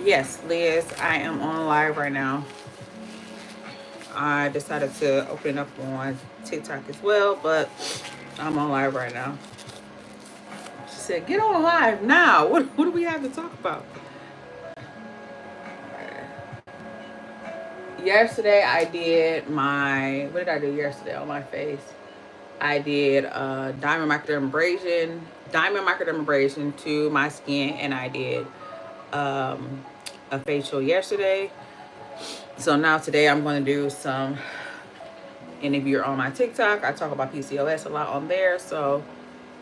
Yes, Liz, I am on live right now. I decided to open up on TikTok as well, but I'm on live right now. She said, get on live now. What do we have to talk about? Yesterday, I did what did I do yesterday on my face? I did diamond microdermabrasion to my skin, and I did um, a facial yesterday. So now today I'm going to do some, and if you're on my TikTok, I talk about PCOS a lot on there. So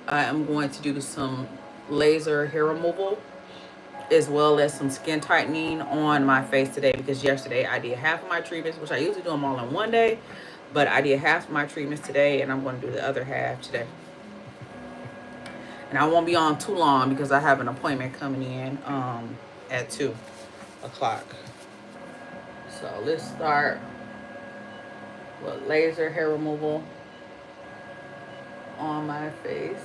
I am going to do some laser hair removal as well as some skin tightening on my face today, because yesterday I did half of my treatments, which I usually do them all in one day, but I did half of my treatments today, and I'm going to do the other half today. And I won't be on too long because I have an appointment coming in at 2 o'clock. So let's start with laser hair removal on my face.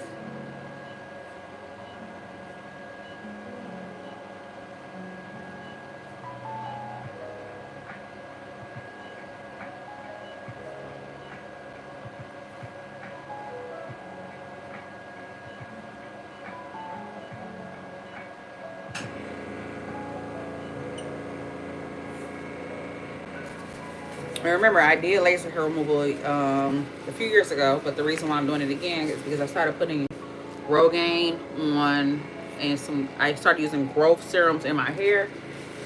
And remember, I did laser hair removal a few years ago, but the reason why I'm doing it again is because I started putting Rogaine on, and I started using growth serums in my hair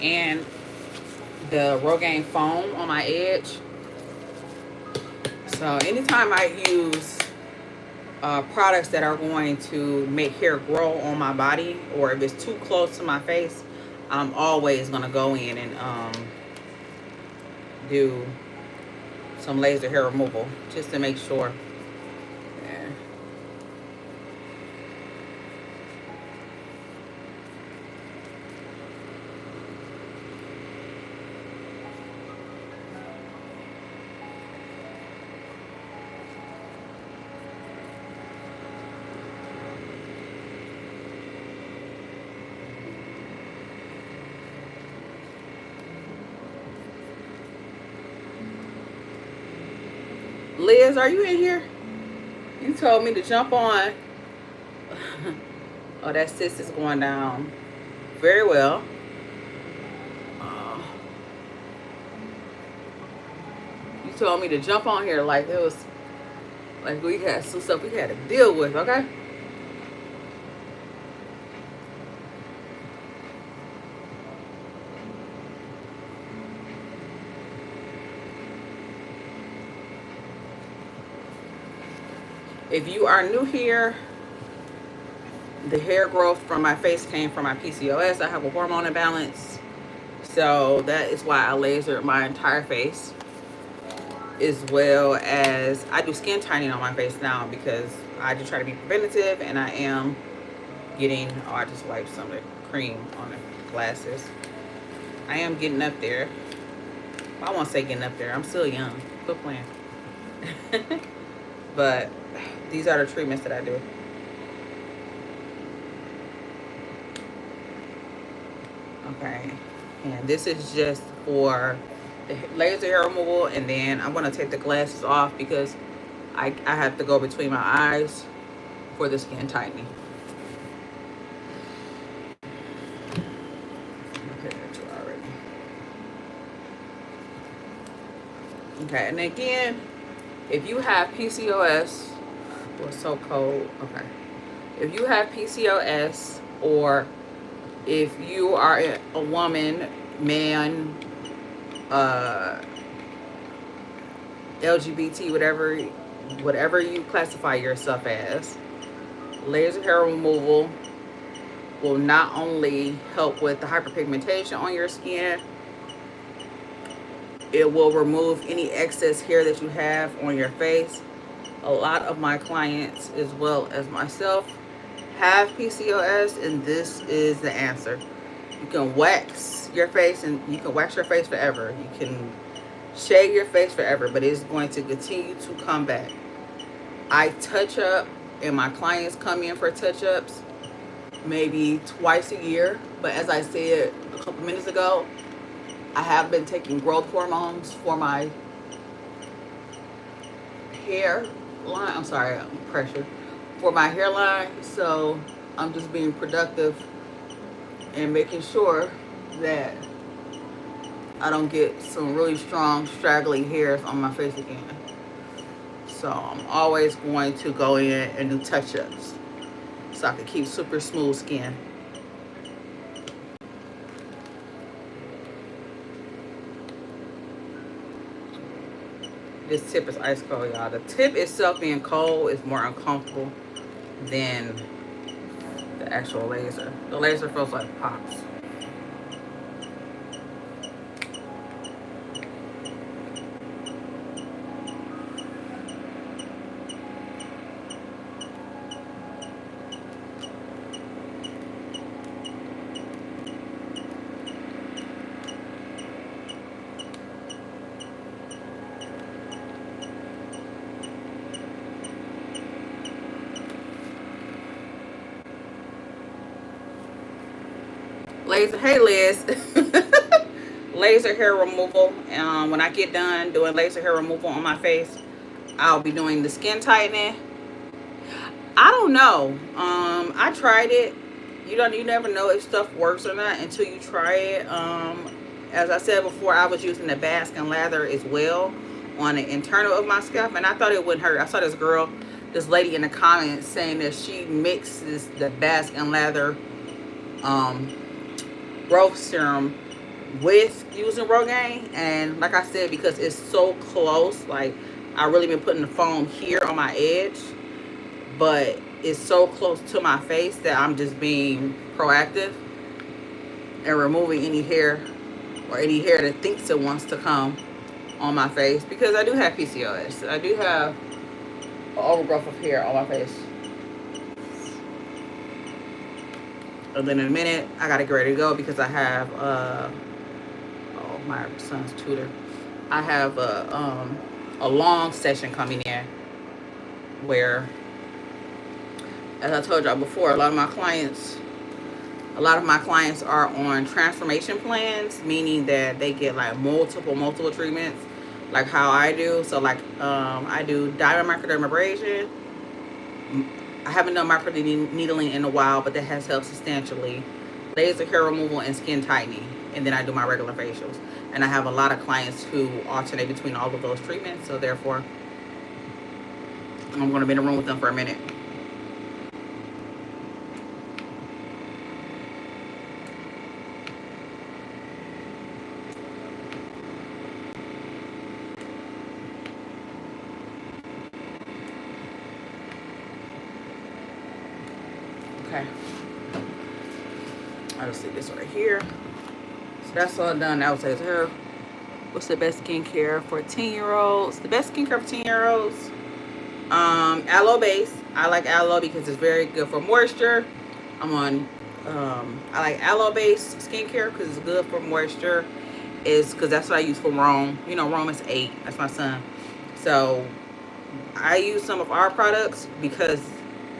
and the Rogaine foam on my edge. So anytime I use products that are going to make hair grow on my body, or if it's too close to my face, I'm always going to go in and do some laser hair removal just to make sure. Yeah. Liz, are you in here? You told me to jump on. Oh, that cyst is going down very well. Uh, you told me to jump on here like it was like we had some stuff we had to deal with, okay? If you are new here, the hair growth from my face came from my PCOS. I have a hormone imbalance. So that is why I lasered my entire face, as well as I do skin tightening on my face now because I just try to be preventative, and I am getting, oh, I just wiped some of the cream on the glasses. I am getting up there. I won't say getting up there. I'm still young. Quit playing. But these are the treatments that I do. Okay. And this is just for the laser hair removal, and then I'm going to take the glasses off because I have to go between my eyes for the skin tightening. Okay, that's already. Okay, and again, if you have PCOS, well, it's so cold. Okay. If you have PCOS, or if you are a woman, man, LGBT, whatever you classify yourself as, laser hair removal will not only help with the hyperpigmentation on your skin, it will remove any excess hair that you have on your face. A lot of my clients, as well as myself, have PCOS, and this is the answer. You can wax your face, and you can wax your face forever. You can shave your face forever, but it's going to continue to come back. I touch up, and my clients come in for touch-ups maybe twice a year. But as I said a a couple minutes ago, I have been taking growth hormones for my hairline. I'm sorry, pressure for my hairline. So I'm just being productive and making sure that I don't get some really strong straggly hairs on my face again. So I'm always going to go in and do touch-ups so I can keep super smooth skin. This tip is ice cold, y'all. The tip itself being cold is more uncomfortable than the actual laser. The laser feels like pops. Laser, hey Liz. Laser hair removal. When I get done doing laser hair removal on my face, I'll be doing the skin tightening. I don't know. I tried it. You never know if stuff works or not until you try it. As I said before, I was using the Bask and Lather as well on the internal of my scalp, and I thought it wouldn't hurt. I saw this lady in the comments saying that she mixes the Bask and Lather growth serum with using Rogaine, and like I said, because it's so close, like I really been putting the foam here on my edge, but it's so close to my face that I'm just being proactive and removing any hair or any hair that thinks it wants to come on my face, because I do have PCOS. I do have an overgrowth of hair on my face. And then in a minute, I gotta get ready to go because I have my son's tutor. I have a long session coming in where, as I told y'all before, a lot of my clients are on transformation plans, meaning that they get like multiple treatments, like how I do. So like I do diamond microdermabrasion. I haven't done microneedling in a while, but that has helped substantially. Laser hair removal and skin tightening, and then I do my regular facials. And I have a lot of clients who alternate between all of those treatments, so therefore I'm going to be in the room with them for a minute. Okay, I'll just leave this right here. So that's all done. That was his hair. What's the best skincare for 10-year-olds? The best skincare for 10-year-olds, aloe base. I like aloe because it's very good for moisture. I like aloe base skincare because it's good for moisture. Is because that's what I use for Rome. You know, Rome is 8. That's my son. So I use some of our products because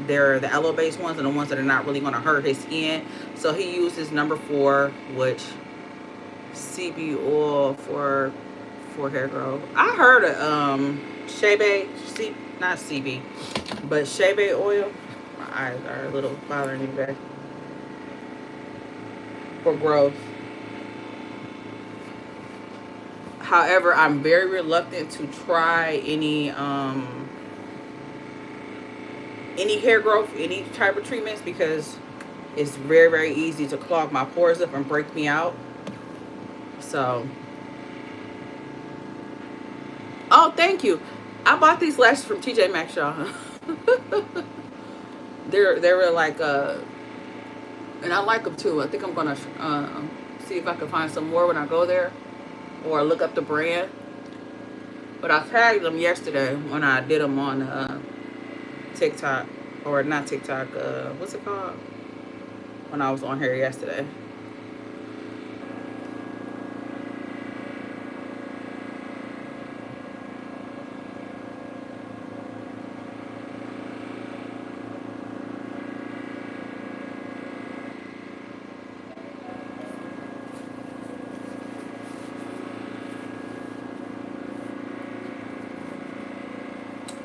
they're the aloe based ones and the ones that are not really going to hurt his skin. So he uses number 4, which CB oil for hair growth. I heard of not CB, but Shea oil. My eyes are a little bothering me back. For growth. However, I'm very reluctant to try any hair growth, any type of treatments, because it's very easy to clog my pores up and break me out. So, oh, thank you. I bought these lashes from TJ Maxx, y'all. they were like and I like them too. I think I'm gonna see if I can find some more when I go there, or look up the brand. But I tagged them yesterday when I did them on TikTok, or not TikTok. What's it called? When I was on here yesterday.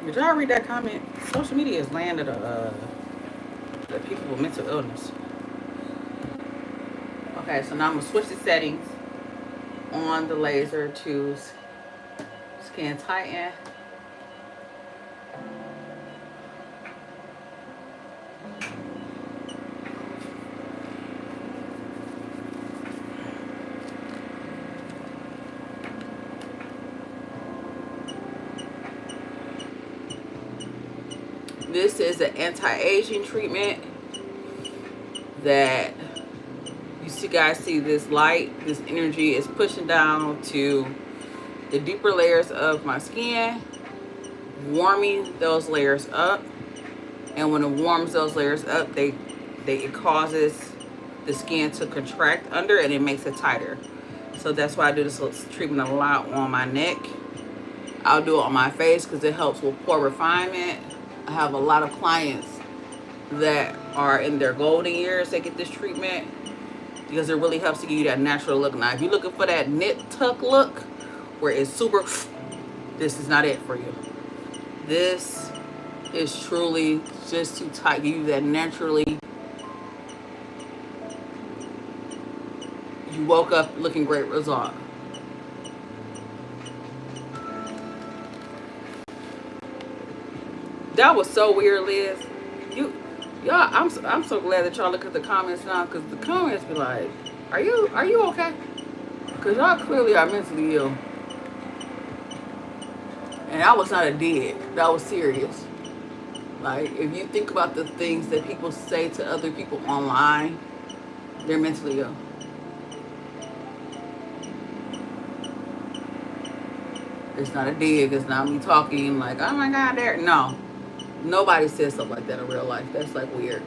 Did y'all read that comment? Social media is land of the people with mental illness. Okay, so now I'm gonna switch the settings on the laser to skin tighten. This is an anti-aging treatment that you guys see this light, this energy is pushing down to the deeper layers of my skin, warming those layers up. And when it warms those layers up, it causes the skin to contract under and it makes it tighter. So that's why I do this treatment a lot on my neck. I'll do it on my face because it helps with pore refinement. I have a lot of clients that are in their golden years that get this treatment because it really helps to give you that natural look. Now, if you're looking for that knit tuck look where it's super, this is not it for you. This is truly just to give you that naturally. You woke up looking great result. That was so weird, Liz. Y'all, I'm so glad that y'all look at the comments now, because the comments be like, are you okay? Because y'all clearly are mentally ill. And that was not a dig. That was serious. Like, if you think about the things that people say to other people online, they're mentally ill. It's not a dig. It's not me talking like, oh my God, there. No. Nobody says stuff like that in real life. That's like weird.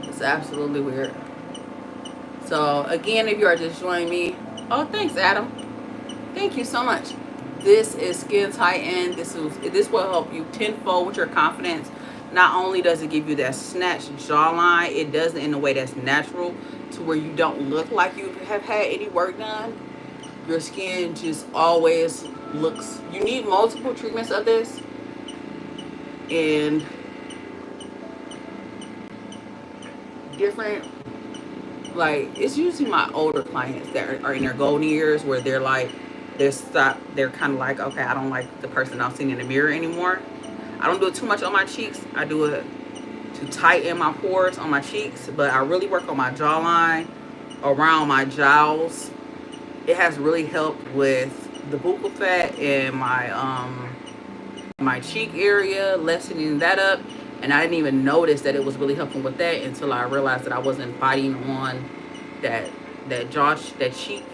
It's absolutely weird. So again, if you are just joining me, oh, thanks, Adam. Thank you so much. This is Skin Tighten. This will help you tenfold with your confidence. Not only does it give you that snatched jawline, it does it in a way that's natural to where you don't look like you have had any work done. Your skin just always looks, you need multiple treatments of this. And different, like, it's usually my older clients that are in their golden years where they're like, they're kind of like, okay, I don't like the person I'm seeing in the mirror anymore. I don't do it too much on my cheeks. I do it to tighten my pores on my cheeks, but I really work on my jawline, around my jowls. It has really helped with the buccal fat and my cheek area, lessening that up. And I didn't even notice that it was really helping with that until I realized that I wasn't biting on that cheek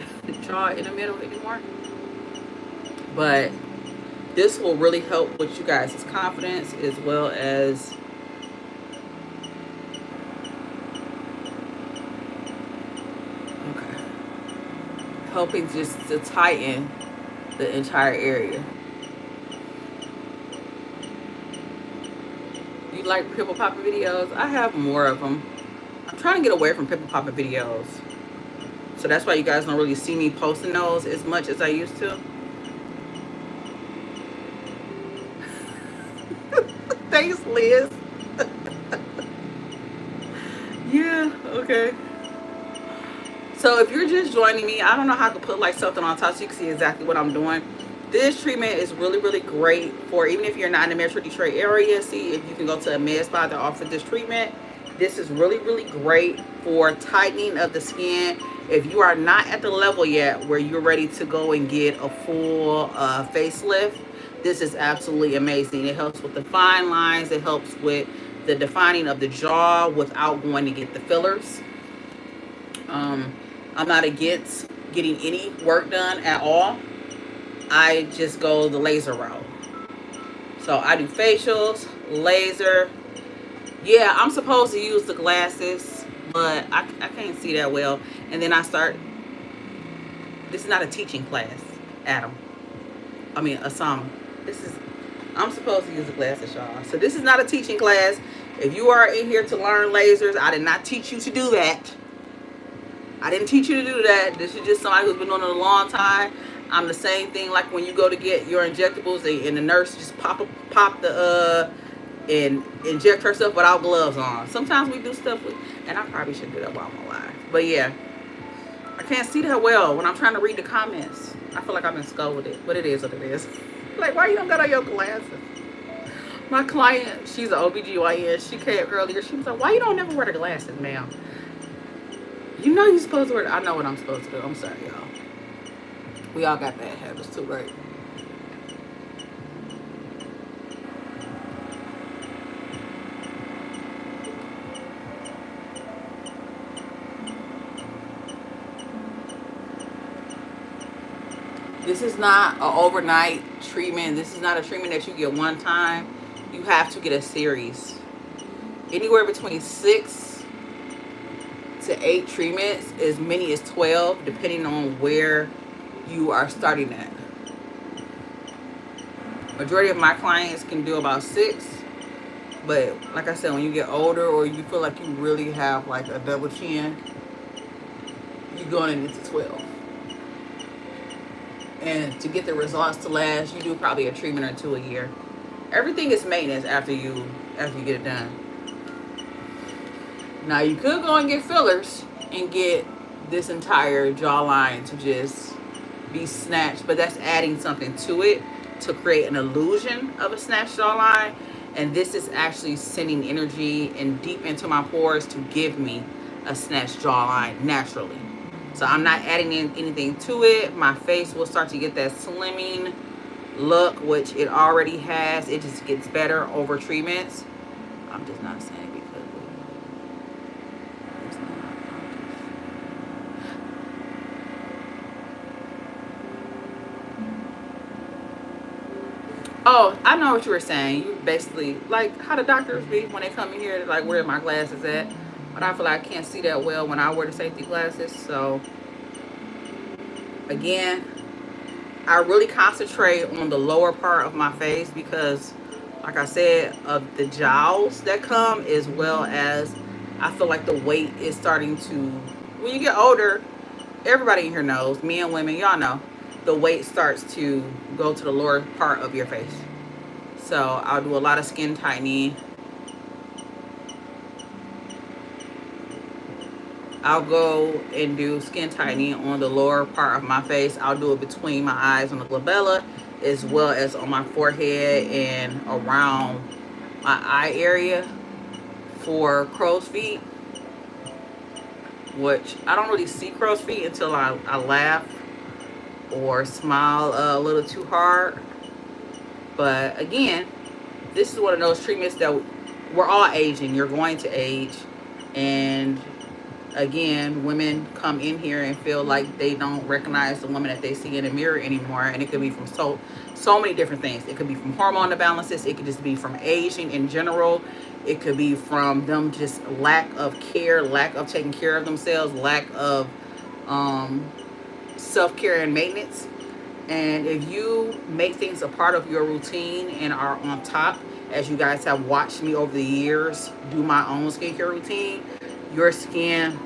jaw in the middle anymore. But this will really help with you guys' confidence, as well as helping just to tighten the entire area. You like pimple popping videos? I have more of them. I'm trying to get away from pimple popping videos, so that's why you guys don't really see me posting those as much as I used to. Thanks, Liz. Yeah, okay. So if you're just joining me, I don't know how to put like something on top so you can see exactly what I'm doing. This treatment is really, really great for, even if you're not in the Metro Detroit area, see if you can go to a med spa that offers this treatment. This is really, really great for tightening of the skin. If you are not at the level yet where you're ready to go and get a full facelift, this is absolutely amazing. It helps with the fine lines. It helps with the defining of the jaw without going to get the fillers. I'm not against getting any work done at all. I just go the laser route. So I do facials, laser. Yeah, I'm supposed to use the glasses, but I can't see that well. And then I start, this is not a teaching class, Adam. I mean, Asama. I'm supposed to use the glasses, y'all. So this is not a teaching class. If you are in here to learn lasers, I did not teach you to do that. I didn't teach you to do that. This is just somebody who's been doing it a long time. I'm the same thing like when you go to get your injectables and the nurse just pop the and inject herself without gloves on. Sometimes we do stuff with, and I probably shouldn't do that while I'm alive. But yeah, I can't see that well when I'm trying to read the comments. I feel like I've been scolded, but it is what it is. Like, why you don't got on your glasses? My client, she's an OBGYN. She came earlier. She was like, why you don't never wear the glasses, ma'am? You know you're supposed to wear I know what I'm supposed to do. I'm sorry, y'all. We all got bad habits too, right? This is not an overnight treatment. This is not a treatment that you get one time. You have to get a series. Anywhere between 6 to 8 treatments, as many as 12, depending on where you are starting at. Majority of my clients can do about 6, but like I said, when you get older or you feel like you really have like a double chin, you're going into 12. And to get the results to last, you do probably a treatment or 2 a year. Everything is maintenance after you get it done. Now you could go and get fillers and get this entire jawline to just be snatched, but that's adding something to it to create an illusion of a snatched jawline. And this is actually sending energy and deep into my pores to give me a snatched jawline naturally. So I'm not adding in anything to it. My face will start to get that slimming look, which it already has. It just gets better over treatments. I'm just not saying because it's not. Oh, I know what you were saying. You basically, like how the doctors be when they come in here, like, where are my glasses at? But I feel like I can't see that well when I wear the safety glasses. So again, I really concentrate on the lower part of my face because, like I said, of the jowls that come, as well as I feel like the weight is starting to, when you get older, everybody in here knows, men and women, y'all know, the weight starts to go to the lower part of your face. So I'll do a lot of skin tightening. I'll go and do skin tightening on the lower part of my face. I'll do it between my eyes on the glabella, as well as on my forehead and around my eye area for crow's feet, which I don't really see crow's feet until I laugh or smile a little too hard. But again, this is one of those treatments that we're all aging. You're going to age. And again, women come in here and feel like they don't recognize the woman that they see in the mirror anymore. And it could be from so many different things. It could be from hormone imbalances. It could just be from aging in general. It could be from them just lack of care, lack of taking care of themselves, lack of self-care and maintenance. And if you make things a part of your routine and are on top, as you guys have watched me over the years do my own skincare routine, your skin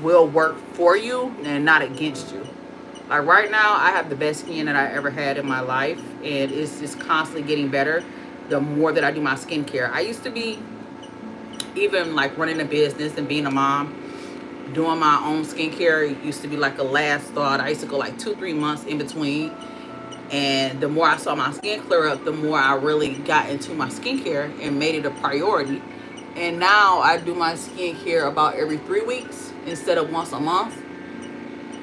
will work for you and not against you. Like right now, I have the best skin that I ever had in my life, and it's just constantly getting better the more that I do my skincare. I used to be, even like running a business and being a mom, doing my own skincare used to be like a last thought. I used to go like 2-3 months in between. And the more I saw my skin clear up, the more I really got into my skincare and made it a priority. And now I do my skincare about every 3 weeks instead of once a month.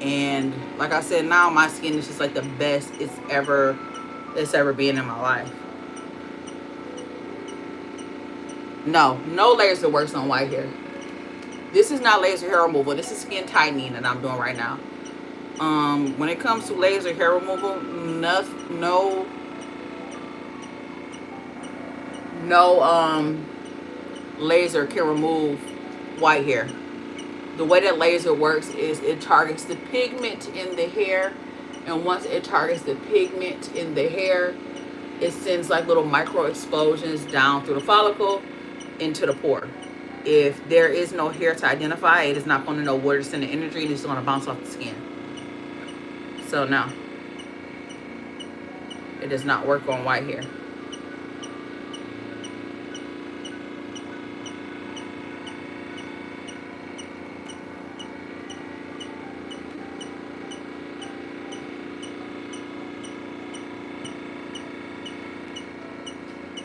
And like I said, now my skin is just like the best it's ever been in my life. No laser works on white hair. This is not laser hair removal. This is skin tightening that I'm doing right now. When it comes to laser hair removal, no laser can remove white hair. The way that laser works is it targets the pigment in the hair, and once it targets the pigment in the hair, it sends like little micro explosions down through the follicle into the pore. If there is no hair to identify, it is not going to know where to send the energy, and it's going to bounce off the skin. So no, it does not work on white hair.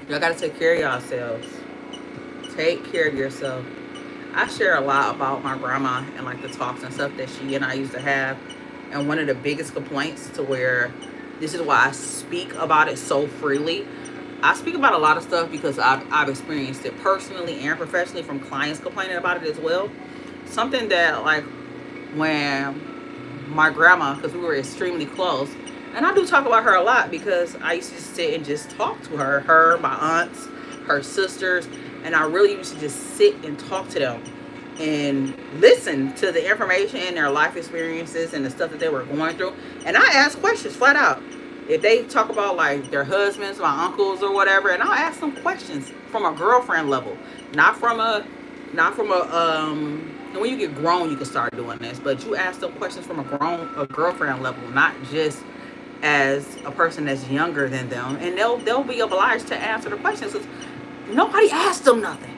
Y'all gotta take care of yourselves. Take care of yourself. I share a lot about my grandma and like the talks and stuff that she and I used to have. And one of the biggest complaints, to where this is why I speak about it so freely. I speak about a lot of stuff because I've experienced it personally and professionally from clients complaining about it as well. Something that, like, when my grandma, because we were extremely close, and I do talk about her a lot because I used to just sit and just talk to her, my aunts, her sisters, and I really used to just sit and talk to them and listen to the information and their life experiences and the stuff that they were going through. And I ask questions flat out. If they talk about like their husbands, my uncles or whatever, and I'll ask them questions from a girlfriend level, not from a and when you get grown you can start doing this, but you ask them questions from a girlfriend level, not just as a person that's younger than them, and they'll be obliged to answer the questions. Nobody asked them nothing.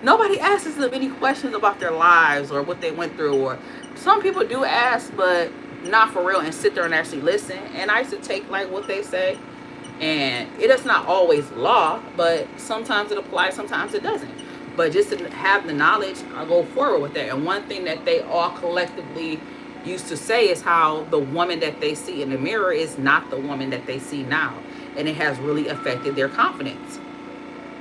Nobody asks them any questions about their lives or what they went through. Or some people do ask, but not for real, and sit there and actually listen. And I used to take like what they say, and it is not always law, but sometimes it applies, sometimes it doesn't. But just to have the knowledge, I'll go forward with that. And one thing that they all collectively used to say is how the woman that they see in the mirror is not the woman that they see now, and it has really affected their confidence.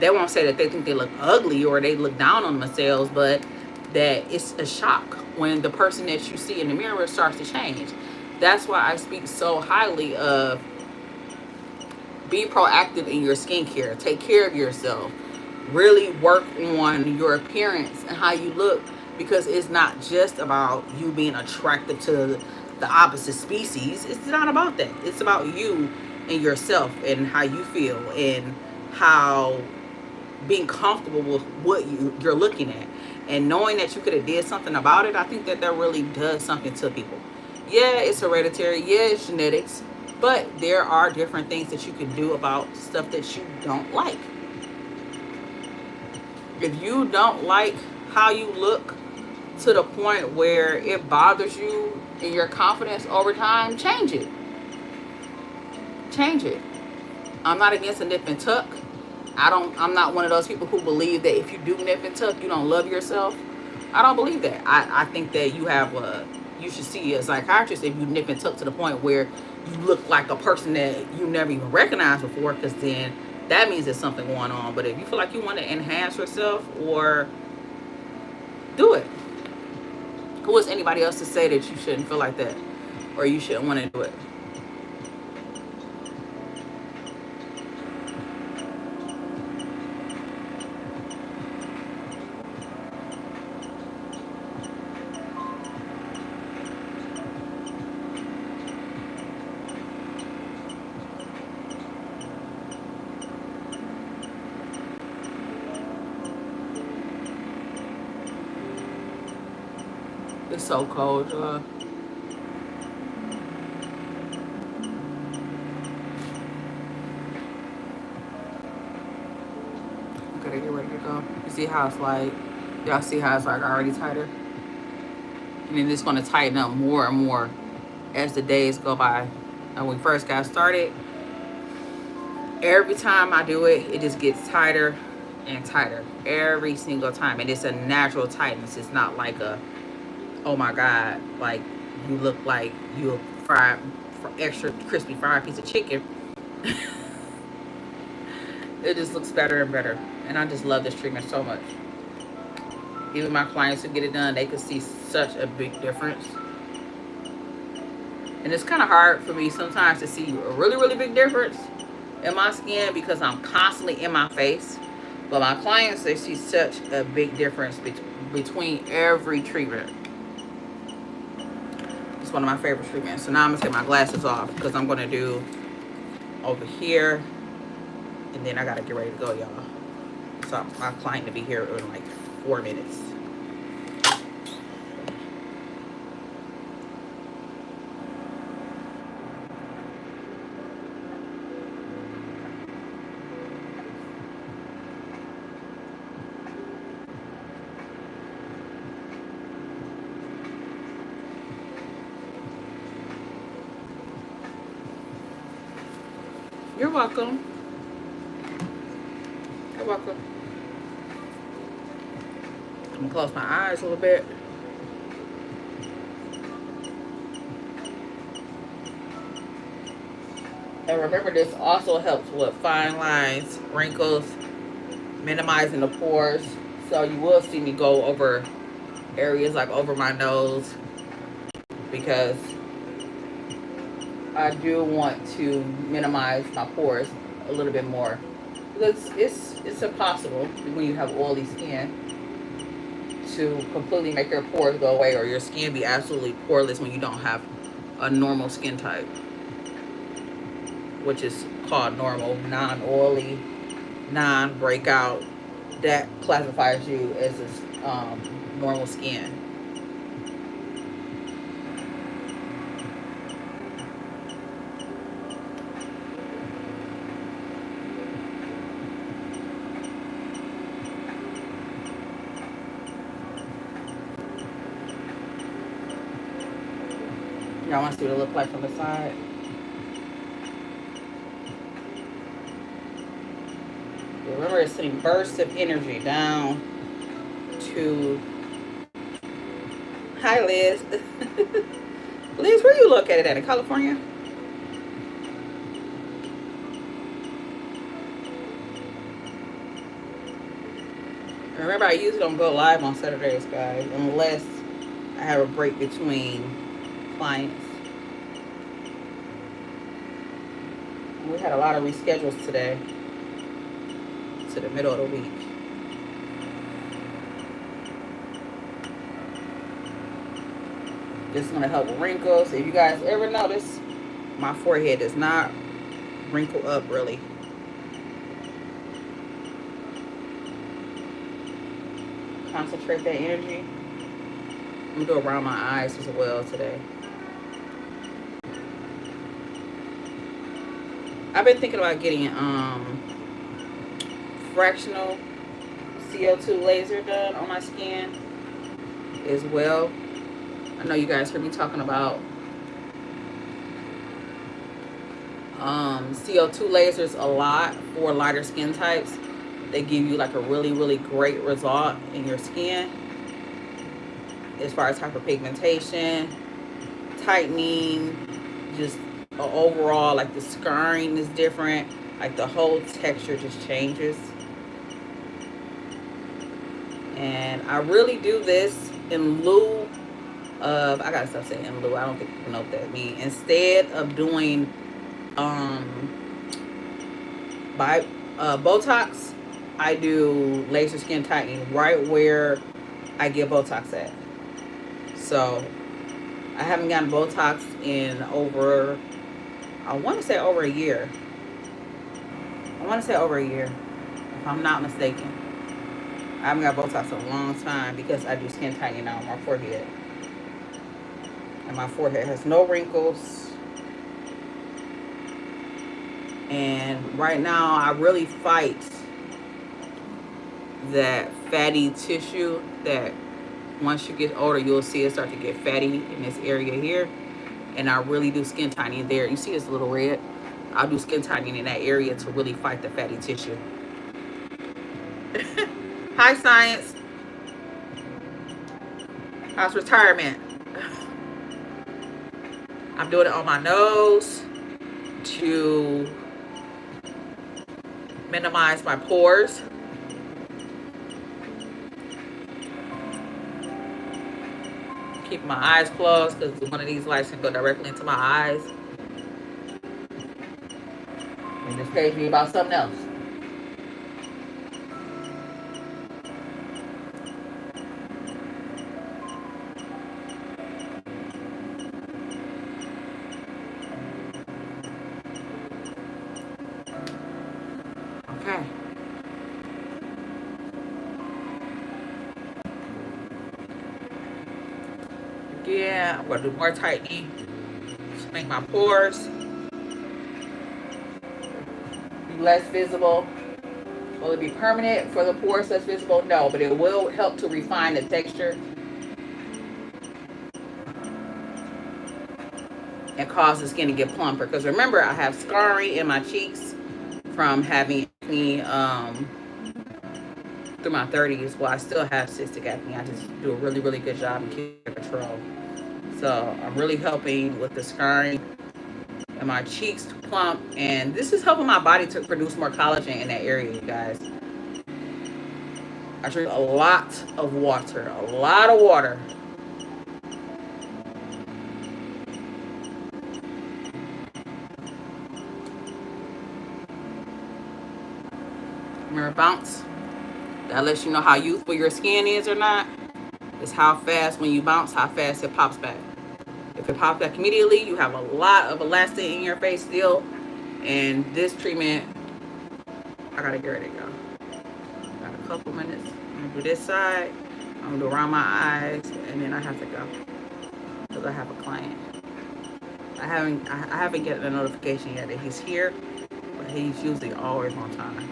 They won't say that they think they look ugly or they look down on themselves, but that it's a shock when the person that you see in the mirror starts to change. That's why I speak so highly of be proactive in your skincare. Take care of yourself. Really work on your appearance and how you look, because it's not just about you being attracted to the opposite species. It's not about that. It's about you and yourself and how you feel and how being comfortable with what you're looking at, and knowing that you could have did something about it. I think that really does something to people. Yeah, it's hereditary. Yeah, it's genetics, but there are different things that you can do about stuff that you don't like. If you don't like how you look to the point where it bothers you and your confidence over time, change it. Change it. I'm not against a nip and tuck. I'm not one of those people who believe that if you do nip and tuck, you don't love yourself. I don't believe that. I think that you should see a psychiatrist if you nip and tuck to the point where you look like a person that you never even recognized before, because then that means there's something going on. But if you feel like you want to enhance yourself, or do it. Who is anybody else to say that you shouldn't feel like that or you shouldn't want to do it? It's so cold. Gotta get ready to go. You see how it's like, y'all see how it's like already tighter? And then it's gonna tighten up more and more as the days go by. And when we first got started, every time I do it, it just gets tighter and tighter every single time. And it's a natural tightness. It's not like a, oh my God, like you look like you fried extra crispy fried piece of chicken. It just looks better and better. And I just love this treatment so much. Even my clients who get it done, they can see such a big difference. And it's kind of hard for me sometimes to see a really, really big difference in my skin because I'm constantly in my face. But my clients, they see such a big difference between every treatment. It's one of my favorite treatments. So now I'm going to take my glasses off because I'm going to do over here. And then I got to get ready to go, y'all. So my client to be here in like 4 minutes. You're welcome. You're welcome. I'm gonna close my eyes a little bit. And remember, this also helps with fine lines, wrinkles, minimizing the pores. So you will see me go over areas like over my nose, because I do want to minimize my pores a little bit more. Because it's impossible when you have oily skin to completely make your pores go away, or your skin be absolutely poreless when you don't have a normal skin type, which is called normal, non-oily, non-breakout. That classifies you as a normal skin. Y'all want to see what it looks like from the side? Remember, it's sending bursts of energy down to... Hi, Liz. Liz, where you located at? In California? Remember, I usually don't go live on Saturdays, guys, unless I have a break between clients. We had a lot of reschedules today to the middle of the week. This is going to help with wrinkles. If you guys ever notice, my forehead does not wrinkle up really. Concentrate that energy. I'm going to do around my eyes as well today. I've been thinking about getting fractional CO2 laser done on my skin as well. I know you guys heard me talking about CO2 lasers a lot for lighter skin types. They give you like a really, really great result in your skin as far as hyperpigmentation, tightening, just overall, like the scarring is different, like the whole texture just changes. And I really do this in lieu of, I gotta stop saying in lieu, I don't think people know what that means. Instead of doing Botox, I do laser skin tightening right where I get Botox at. So I haven't gotten Botox in over, I want to say over a year. If I'm not mistaken. I haven't got Botox in a long time because I do skin tightening now on my forehead. And my forehead has no wrinkles. And right now, I really fight that fatty tissue that once you get older, you'll see it start to get fatty in this area here. And I really do skin tightening there. You see it's a little red? I'll do skin tightening in that area to really fight the fatty tissue. Hi, Science. How's retirement? I'm doing it on my nose to minimize my pores. Keep my eyes closed because one of these lights can go directly into my eyes. And this page be about something else. Okay. Yeah, I'm gonna do more tightening to make my pores be less visible. Will it be permanent for the pores less visible? No, but it will help to refine the texture and cause the skin to get plumper. Because remember, I have scarring in my cheeks from having acne through my 30s. Well, I still have cystic acne. I just do a really, really good job in keeping control. So I'm really helping with the scarring and my cheeks to plump. And this is helping my body to produce more collagen in that area, you guys. I drink a lot of water. A lot of water. Remember, bounce? That lets you know how youthful your skin is or not. It's how fast, when you bounce, how fast it pops back. If it pops back immediately, you have a lot of elastin in your face still. And this treatment, I gotta get ready to go. Got a couple minutes. I'm gonna do this side. I'm gonna do around my eyes, and then I have to go because I have a client. I haven't gotten a notification yet that he's here, but he's usually always on time.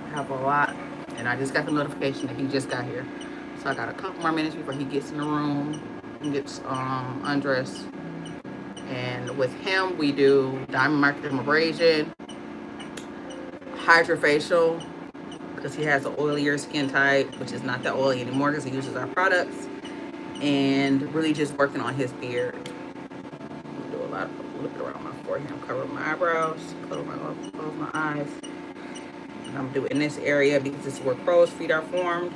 I have a lot, and I just got the notification that he just got here. So I got a couple more minutes before he gets in the room and gets undressed. And with him, we do diamond microdermabrasion, hydrofacial, because he has an oilier skin type, which is not that oily anymore because he uses our products, and really just working on his beard. I'm gonna do a lot of looking around my forehead, cover my eyebrows, close my eyes. And I'm doing in this area because this is where crow's feet are formed.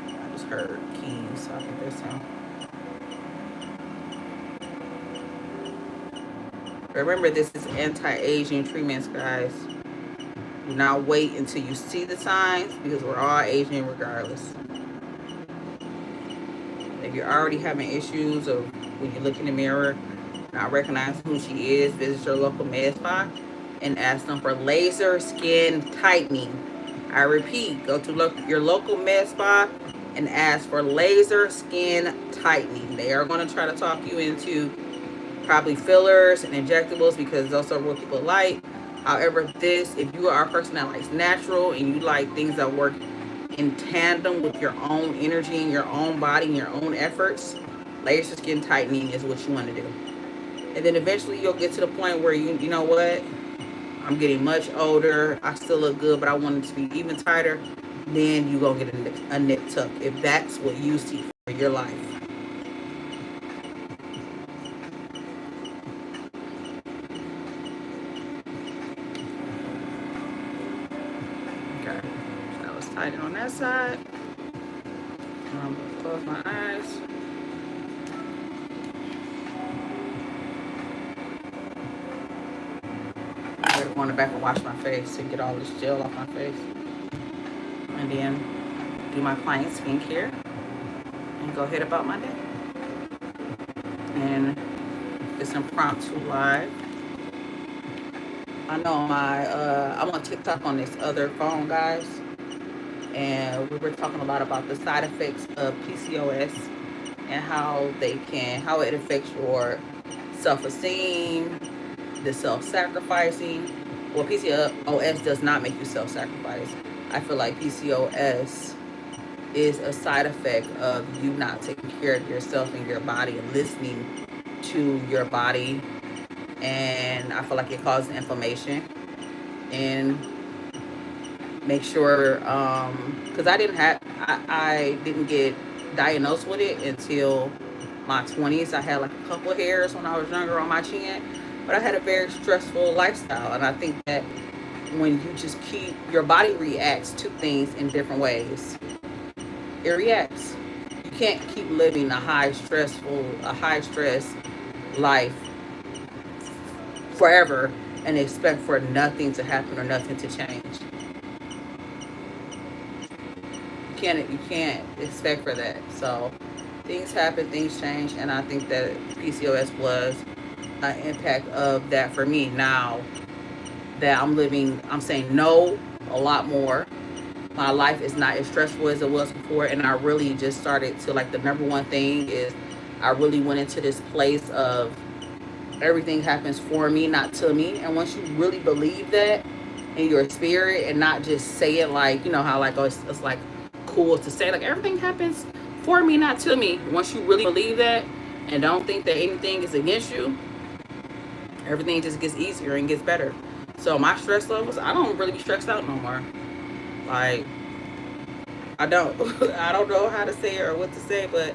I just heard keys, so I think there's some. Remember, this is anti-aging treatments, guys. Do not wait until you see the signs because we're all aging regardless. If you're already having issues of when you look in the mirror, not recognizing who she is, visit your local med spa and ask them for laser skin tightening. I repeat, go to your local med spa and ask for laser skin tightening. They are going to try to talk you into probably fillers and injectables because those are what people like. However, if you are a person that likes natural and you like things that work in tandem with your own energy and your own body and your own efforts, laser skin tightening is what you want to do. And then eventually you'll get to the point where you know what, I'm getting much older, I still look good, but I want it to be even tighter. Then you go get a nip tuck if that's what you see for your life. Tighten on that side. I'm going to close my eyes. I'm going to go in the back and wash my face and get all this gel off my face. And then do my client skincare and go ahead about my day. And it's impromptu live. I know I'm on TikTok on this other phone, guys. And we were talking a lot about the side effects of PCOS and how it affects your self-esteem, the self-sacrificing. Well, PCOS does not make you self-sacrifice. I feel like PCOS is a side effect of you not taking care of yourself and your body and listening to your body. And I feel like it causes inflammation. And make sure, because I didn't get diagnosed with it until my 20s. I had like a couple of hairs when I was younger on my chin, but I had a very stressful lifestyle. And I think that when you just your body reacts to things in different ways. It reacts. You can't keep living a high stress life forever and expect for nothing to happen or nothing to change. You can't expect for that. So things happen, things change, and I think that PCOS was an impact of that for me. Now that I'm saying no a lot more. My life is not as stressful as it was before, and I really just started to, like, the number one thing is I really went into this place of everything happens for me, not to me. And once you really believe that in your spirit and not just say it like, you know how like, oh, it's like cool to say. Like, everything happens for me, not to me. Once you really believe that and don't think that anything is against you, everything just gets easier and gets better. So my stress levels, I don't really be stressed out no more. Like, I don't. I don't know how to say it or what to say, but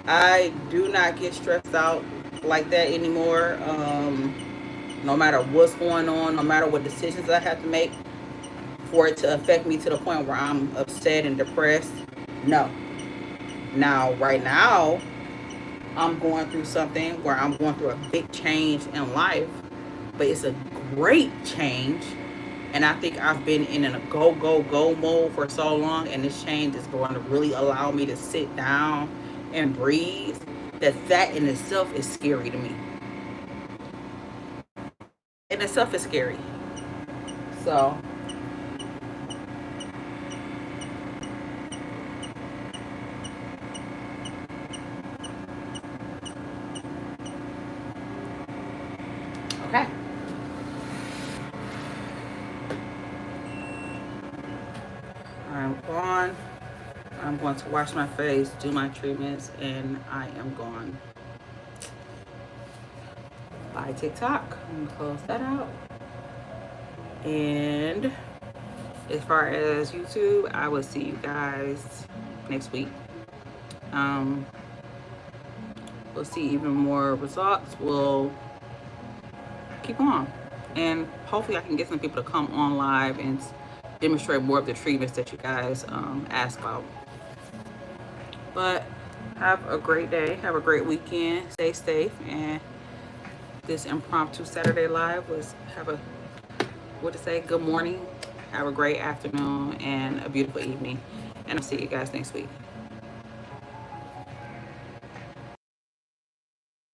I do not get stressed out like that anymore. No matter what's going on, no matter what decisions I have to make for it to affect me to the point where I'm upset and depressed. No. Now, right now, I'm going through something where I'm going through a big change in life, but it's a great change. And I think I've been in a go, go, go mode for so long, and this change is going to really allow me to sit down and breathe. That in itself is scary to me. In itself is scary. So okay. I'm going to wash my face, do my treatments, and I am gone. Bye, TikTok. I'm going to close that out. And as far as YouTube, I will see you guys next week. We'll see even more results. We'll keep on. And hopefully I can get some people to come on live and demonstrate more of the treatments that you guys ask about. But have a great day. Have a great weekend. Stay safe. And this impromptu Saturday live was good morning. Have a great afternoon and a beautiful evening. And I'll see you guys next week.